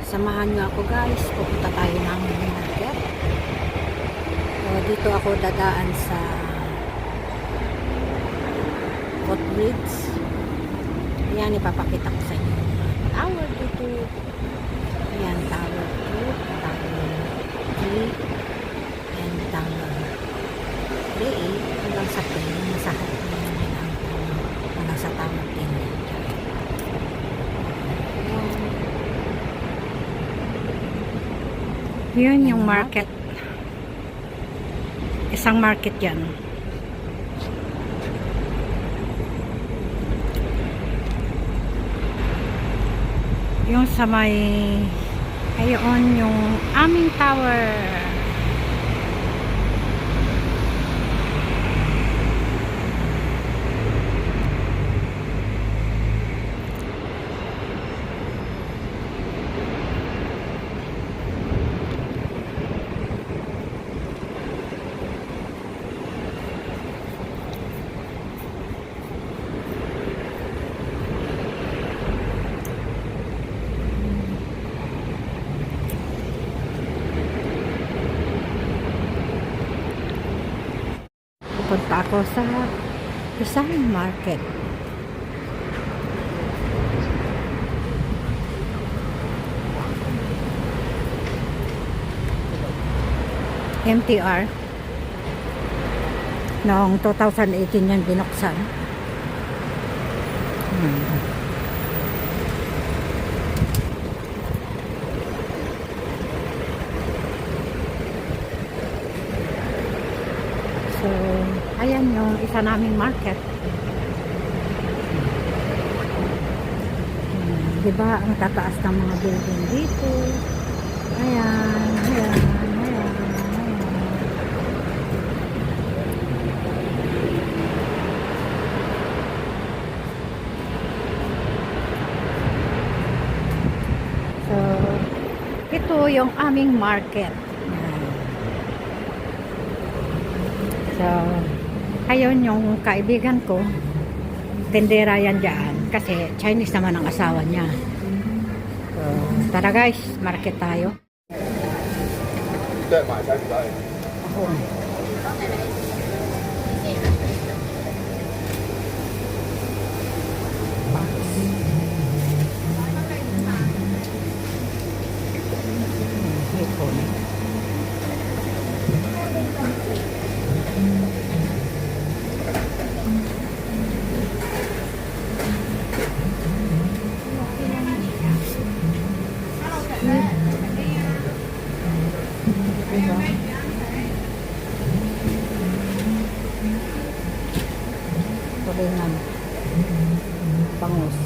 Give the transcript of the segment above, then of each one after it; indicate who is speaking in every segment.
Speaker 1: Samahan nyo ako guys, pupunta tayo ng market. So, dito ako dadaan sa footbridge. Ayan, ipapakita ko sa inyo tower dito. Ayan, tower 2, tower 3, and tower 3A hanggang sa 10. Nasa harap naman ang hanggang sa tower 10.
Speaker 2: Yun yung market. Isang market yan. Yung sa may ayon yung aming tower. Punta ako sa isang market. MTR. Noong 2018 yan binuksan. So, ayan yung isa naming market. Diba ang tataas ng mga building dito? Ayan, ayan, ayan, ayan. So, ito yung aming market. So, ayun yung kaibigan ko, tendera yan dyan, kasi Chinese naman ang asawa niya. So, tara guys, market tayo. Tulingan, bangus.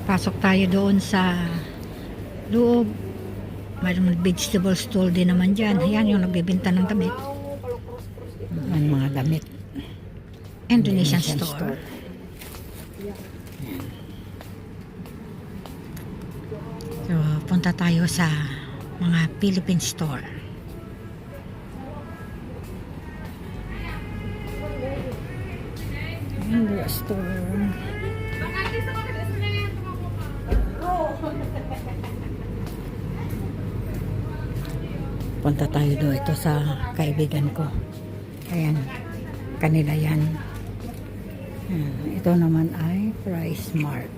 Speaker 2: Pasok tayo doon sa loob. Mayroong vegetable stall din naman dyan. Ayan yung nagbibenta ng damit. Ang mga damit. Indonesian store. So, punta tayo sa mga Philippine store. India store. Punta tayo doon ito sa kaibigan ko. Ayan, kanila yan. Ito naman ay Price Mart.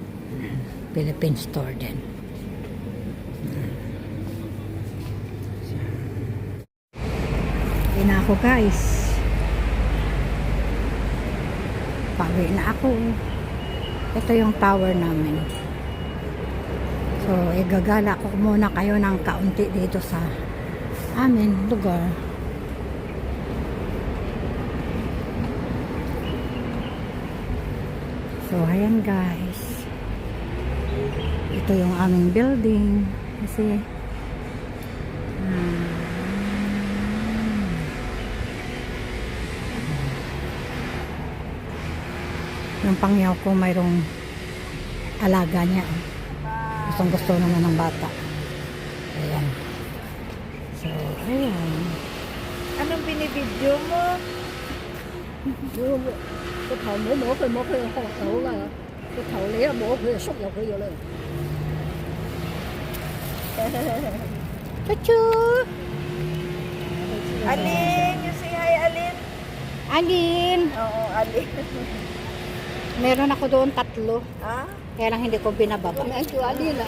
Speaker 2: Philippine store din. Ina ako guys. Pauwi na ako. Ito yung tower namin. So, igagala ko muna kayo ng kaunti dito sa amin lugar. So, ayan guys. Ito yung aming building. Kasi yung pangyaw ko mayroong alaga niya. Gustong gusto naman ng bata. Ayan. So, ayan.
Speaker 1: Anong binibidyo mo?
Speaker 3: 個頭唔好摸佢，摸佢就學到啦。個頭你一摸佢就縮入去咗啦。
Speaker 2: Chuchu!
Speaker 1: Alin, you say hi, Alin?
Speaker 2: Alin!
Speaker 1: Oo, Alin.
Speaker 2: Meron ako doon 3.
Speaker 1: Ah?
Speaker 2: Kaya lang hindi ko binababa.
Speaker 3: Medyo alila.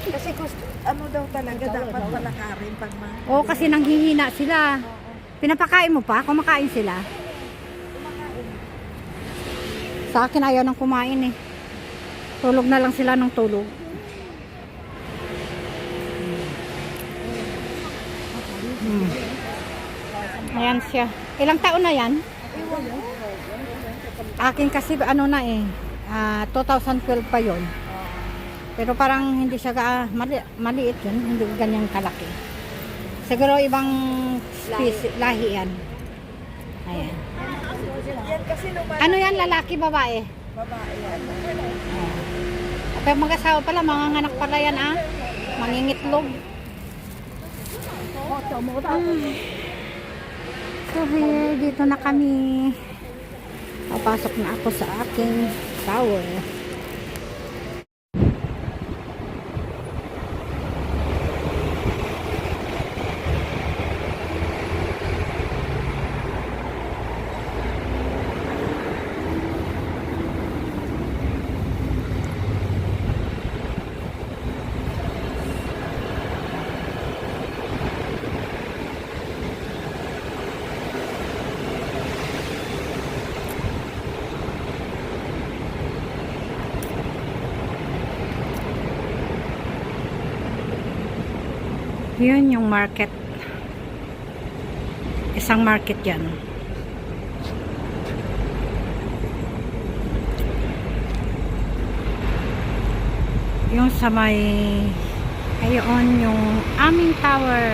Speaker 1: Kasi gusto, ano daw talaga, dapat palakarin pag mga...
Speaker 2: Oo, kasi nanghihina sila. Pinapakain mo pa? Kumakain sila? Sa akin ayaw nang kumain eh. Tulog na lang sila ng tulog. Ayan siya. Ilang taon na yan? Akin kasi ano na eh. 2012 pa yon. Pero parang hindi siya maliit yun. Hindi ganyan kalaki. Siguro ibang lahi yan. Ayan.
Speaker 1: Yan kasi lumalaki.
Speaker 2: Ano yan? Lalaki, babae?
Speaker 1: Babae yan.
Speaker 2: Pero mag-asawa pala, manganganak pala yan ah. Mangingitlog. So here, dito na kami. Papasok na ako sa aking tower. Yun yung market. Isang market yan. Yung sa may ayon yung aming tower.